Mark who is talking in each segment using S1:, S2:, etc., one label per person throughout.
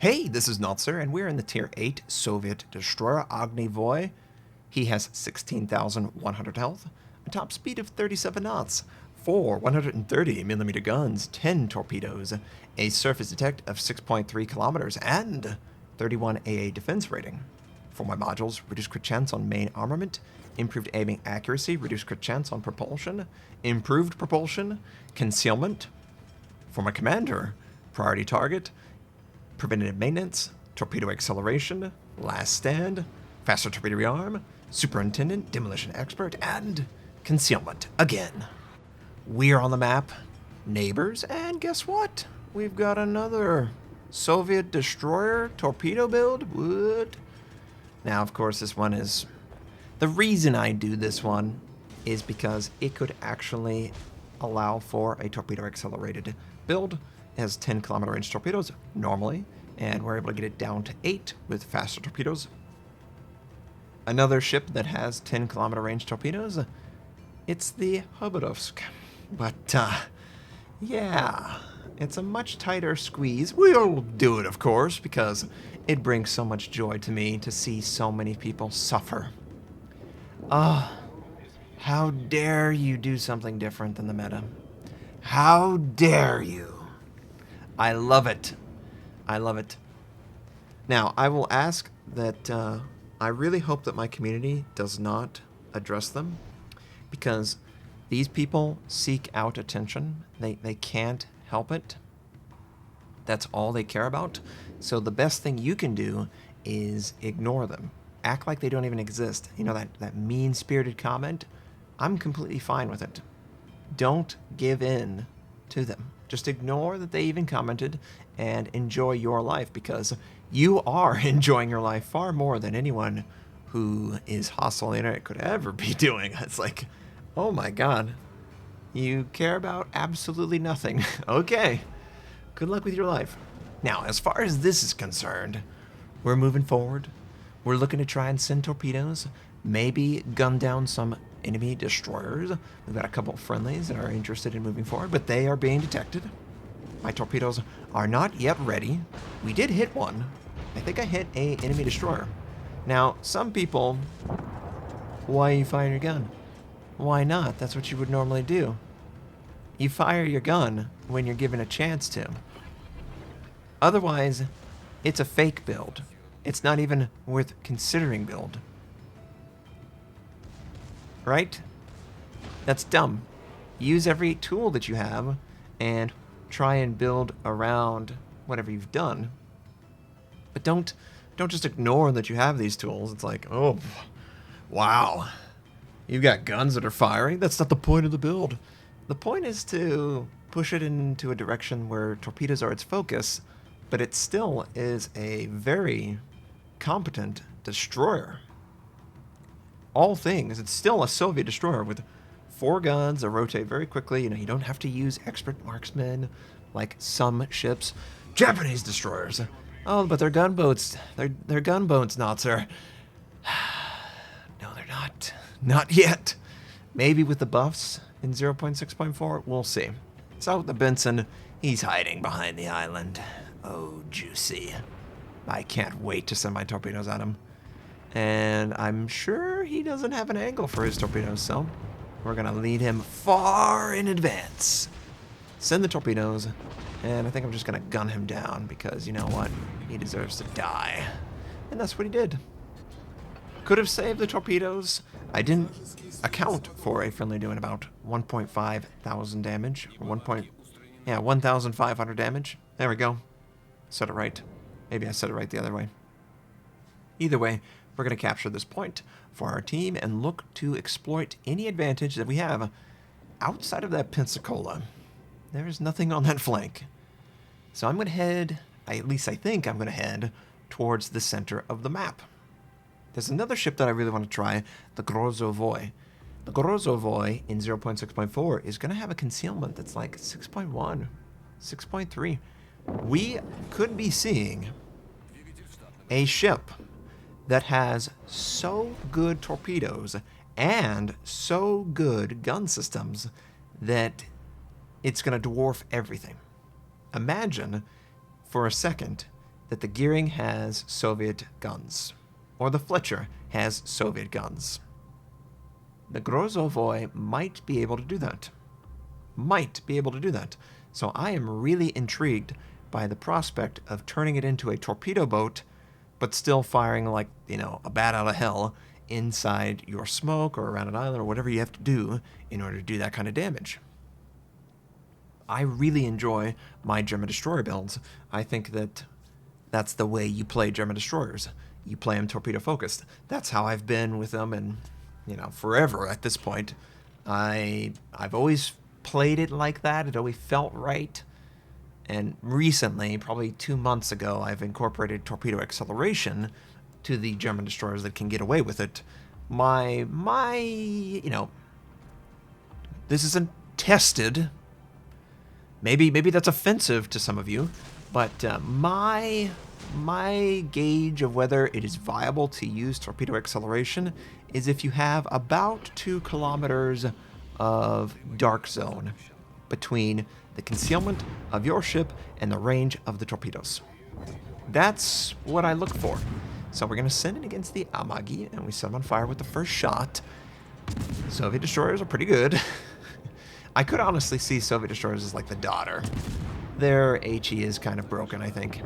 S1: Hey, this is Notser, and we're in the Tier 8 Soviet destroyer Ognevoi. He has 16,100 health, a top speed of 37 knots, 4 130mm guns, 10 torpedoes, a surface detect of 6.3 kilometers, and 31 AA defense rating. For my modules, reduced crit chance on main armament, improved aiming accuracy, reduced crit chance on propulsion, improved propulsion, concealment. For my commander, priority target, preventative maintenance, torpedo acceleration, last stand, faster torpedo rearm, superintendent, demolition expert, and concealment again. We're on the map, neighbors, and guess what? We've got another Soviet destroyer torpedo build. What? Now, of course, this one is... The reason I do this one is because it could actually allow for a torpedo accelerated build. It has 10 kilometer range torpedoes normally, and we're able to get it down to 8 with faster torpedoes. Another ship that has 10 kilometer range torpedoes, it's the Hobodovsk. But, yeah, it's a much tighter squeeze. We'll do it, of course, because it brings so much joy to me to see so many people suffer. How dare you do something different than the meta? How dare you? I love it. I love it. Now, I will ask that I really hope that my community does not address them, because these people seek out attention. They can't help it. That's all they care about. So the best thing you can do is ignore them. Act like they don't even exist. You know, that mean-spirited comment? I'm completely fine with it. Don't give in to them. Just ignore that they even commented and enjoy your life, because you are enjoying your life far more than anyone who is hostile on the internet could ever be doing. It's like, oh my god, you care about absolutely nothing. Okay, good luck with your life. Now, as far as this is concerned, we're moving forward. We're looking to try and send torpedoes, maybe gun down some enemy destroyers. We've got a couple of friendlies that are interested in moving forward, but they are being detected. My torpedoes are not yet ready. We did hit one. I think I hit a enemy destroyer. Now, some people, why are you firing your gun? Why not? That's what you would normally do. You fire your gun when you're given a chance to. Otherwise, it's a fake build. It's not even worth considering build. Right? That's dumb. Use every tool that you have and try and build around whatever you've done. But don't just ignore that you have these tools. It's like, oh, wow. You've got guns that are firing? That's not the point of the build. The point is to push it into a direction where torpedoes are its focus, but it still is a very competent destroyer. All things, it's still a Soviet destroyer with 4 guns that rotate very quickly. You know, you don't have to use expert marksmen like some ships. Japanese destroyers. Oh, but they're gunboats. They're gunboats, Notser. No, they're not. Not yet. Maybe with the buffs in 0.6.4, we'll see. So the Benson, he's hiding behind the island. Oh, juicy. I can't wait to send my torpedoes at him. And I'm sure he doesn't have an angle for his torpedoes, so we're going to lead him far in advance. Send the torpedoes, and I think I'm just going to gun him down, because you know what? He deserves to die. And that's what he did. Could have saved the torpedoes. I didn't account for a friendly doing about 1.5 thousand damage, or 1,500 damage. There we go. Said it right. Maybe I said it right the other way. Either way, we're going to capture this point for our team and look to exploit any advantage that we have outside of that Pensacola. There is nothing on that flank. So I'm going to head, at least I think I'm going to head, towards the center of the map. There's another ship that I really want to try, the Ognevoi. The Ognevoi in 0.6.4 is going to have a concealment that's like 6.1, 6.3. We could be seeing a ship that has so good torpedoes and so good gun systems that it's going to dwarf everything. Imagine, for a second, that the Gearing has Soviet guns, or the Fletcher has Soviet guns. The Ognevoi might be able to do that. So I am really intrigued by the prospect of turning it into a torpedo boat, but still firing like, a bat out of hell inside your smoke or around an island or whatever you have to do in order to do that kind of damage. I really enjoy my German destroyer builds. I think that that's the way you play German destroyers. You play them torpedo focused. That's how I've been with them, and forever at this point. I've always played it like that. It always felt right. And recently, probably 2 months ago, I've incorporated torpedo acceleration to the German destroyers that can get away with it. This isn't tested. Maybe that's offensive to some of you, but my gauge of whether it is viable to use torpedo acceleration is if you have about 2 kilometers of dark zone between the concealment of your ship and the range of the torpedoes. That's what I look for. So we're going to send it against the Amagi, and we set them on fire with the first shot. Soviet destroyers are pretty good. I could honestly see Soviet destroyers as like the daughter. Their HE is kind of broken, I think.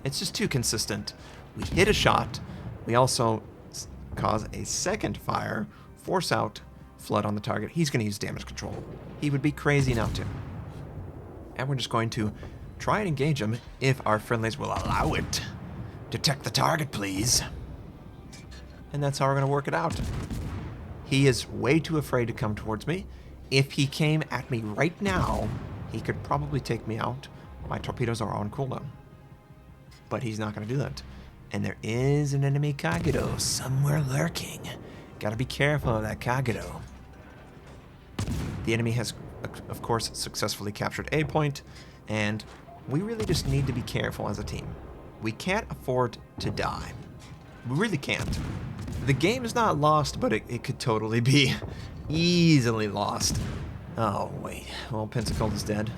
S1: It's just too consistent. We hit a shot. We also cause a second fire, force out flood on the target. He's going to use damage control. He would be crazy not to. And we're just going to try and engage him if our friendlies will allow it. Detect the target, please. And that's how we're going to work it out. He is way too afraid to come towards me. If he came at me right now, he could probably take me out. My torpedoes are on cooldown. But he's not going to do that. And there is an enemy Kagero somewhere lurking. Gotta be careful of that Kagero. The enemy has, of course, successfully captured A point, and we really just need to be careful as a team. We can't afford to die. We really can't. The game is not lost, but it could totally be easily lost. Oh, wait. Well, Pensacola is dead.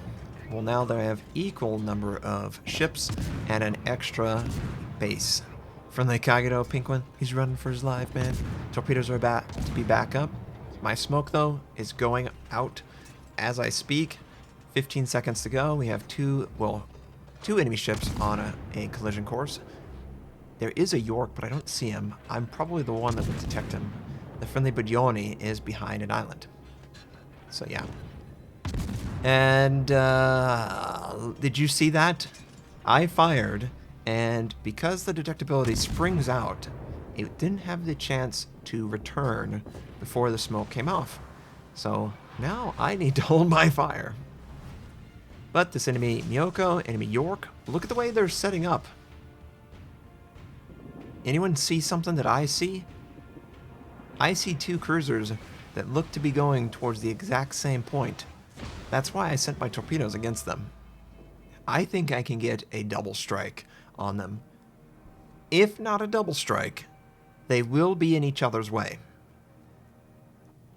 S1: Well, now they have equal number of ships and an extra base. Friendly Kagero, pink one, he's running for his life, man. Torpedoes are about to be back up. My smoke, though, is going out as I speak. 15 seconds to go. We have two enemy ships on a collision course. There is a York, but I don't see him. I'm probably the one that would detect him. The friendly Bajoni is behind an island. So, yeah. And, did you see that? I fired, and because the detectability springs out, it didn't have the chance to return before the smoke came off. So, now I need to hold my fire. But this enemy Miyoko, enemy York, look at the way they're setting up. Anyone see something that I see? I see two cruisers that look to be going towards the exact same point. That's why I sent my torpedoes against them. I think I can get a double strike on them. If not a double strike, they will be in each other's way.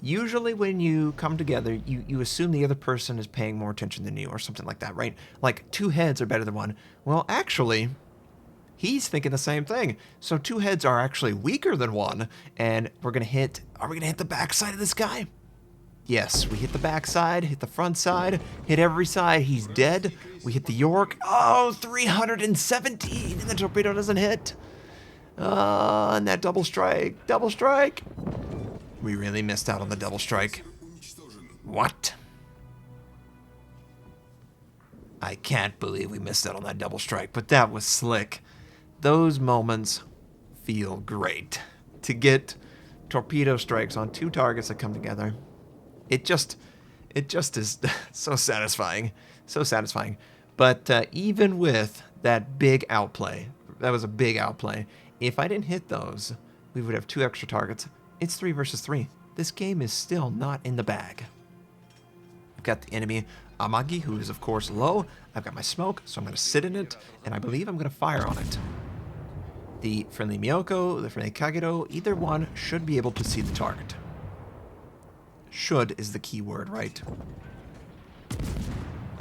S1: Usually when you come together, you assume the other person is paying more attention than you or something like that, right? Like, two heads are better than one. Well, actually, he's thinking the same thing. So two heads are actually weaker than one, and are we going to hit the backside of this guy? Yes, we hit the backside, hit the front side, hit every side. He's dead. We hit the York. Oh, 317, and the torpedo doesn't hit. And that double strike. Double strike. We really missed out on the double strike. What? I can't believe we missed out on that double strike, but that was slick. Those moments feel great. To get torpedo strikes on two targets that come together, it just is so satisfying. So satisfying. But even with that big outplay, that was a big outplay, if I didn't hit those, we would have two extra targets. It's 3 versus 3. This game is still not in the bag. I've got the enemy Amagi, who is of course low. I've got my smoke, so I'm going to sit in it, and I believe I'm going to fire on it. The friendly Miyoko, the friendly Kagero, either one should be able to see the target. Should is the key word, right?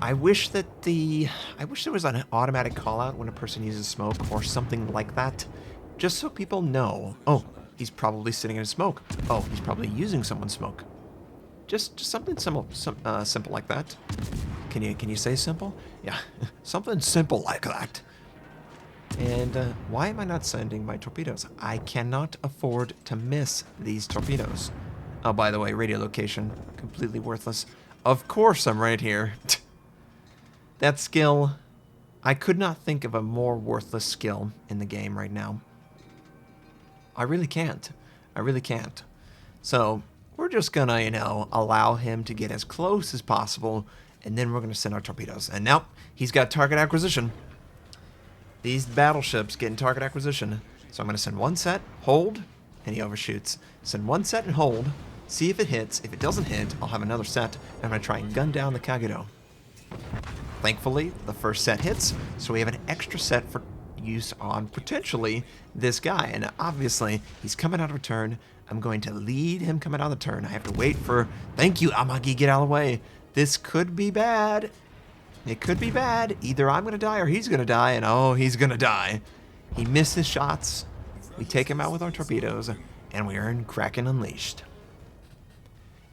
S1: I wish there was an automatic call out when a person uses smoke or something like that, just so people know. Oh, he's probably sitting in smoke. Oh, he's probably using someone's smoke. Just something simple, simple like that. Can you say simple? Yeah, something simple like that. And why am I not sending my torpedoes? I cannot afford to miss these torpedoes. Oh, by the way, radio location, completely worthless. Of course I'm right here. That skill, I could not think of a more worthless skill in the game right now. I really can't. I really can't. So, we're just gonna, you know, allow him to get as close as possible, and then we're gonna send our torpedoes. And now, he's got target acquisition. These battleships get in target acquisition. So I'm gonna send one set, hold, and he overshoots. Send one set and hold, see if it hits. If it doesn't hit, I'll have another set, and I'm gonna try and gun down the Kagedo. Thankfully, the first set hits, so we have an extra set for use on potentially this guy. And obviously, he's coming out of a turn. I'm going to lead him coming out of the turn. I have to wait for... Thank you, Amagi, get out of the way. This could be bad. It could be bad. Either I'm going to die or he's going to die, and oh, he's going to die. He missed his shots. We take him out with our torpedoes, and we are in Kraken Unleashed.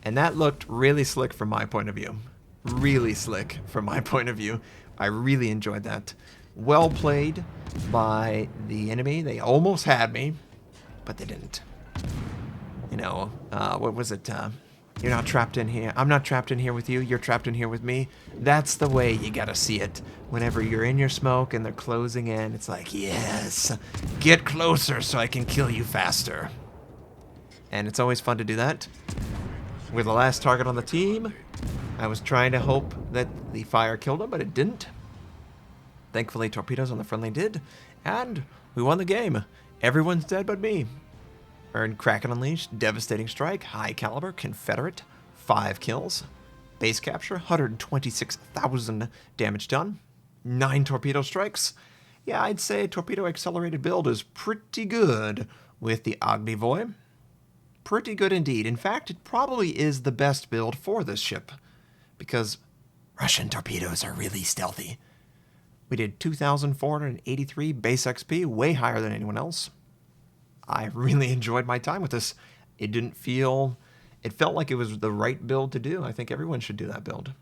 S1: And that looked really slick from my point of view. Really slick from my point of view. I really enjoyed that. Well played by the enemy. They almost had me, but they didn't. You know, what was it? You're not trapped in here. I'm not trapped in here with you. You're trapped in here with me. That's the way you gotta see it. Whenever you're in your smoke and they're closing in, it's like, yes, get closer so I can kill you faster. And it's always fun to do that. We're the last target on the team. I was trying to hope that the fire killed him, but it didn't. Thankfully, torpedoes on the friendly did. And we won the game. Everyone's dead but me. Earned Kraken Unleashed, Devastating Strike, High Caliber, Confederate, 5 kills. Base capture, 126,000 damage done. 9 torpedo strikes. Yeah, I'd say torpedo accelerated build is pretty good with the Ognevoi. Pretty good indeed. In fact, it probably is the best build for this ship, because Russian torpedoes are really stealthy. We did 2,483 base XP, way higher than anyone else. I really enjoyed my time with this. It felt like it was the right build to do. I think everyone should do that build.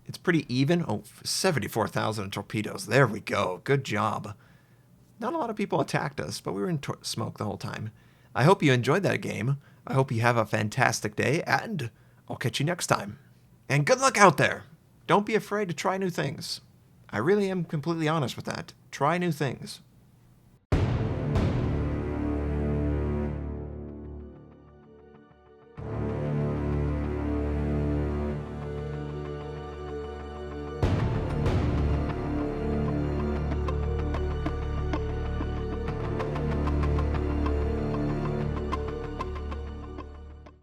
S1: It's pretty even. Oh, 74,000 torpedoes. There we go. Good job. Not a lot of people attacked us, but we were in smoke the whole time. I hope you enjoyed that game. I hope you have a fantastic day, and I'll catch you next time. And good luck out there. Don't be afraid to try new things. I really am completely honest with that. Try new things.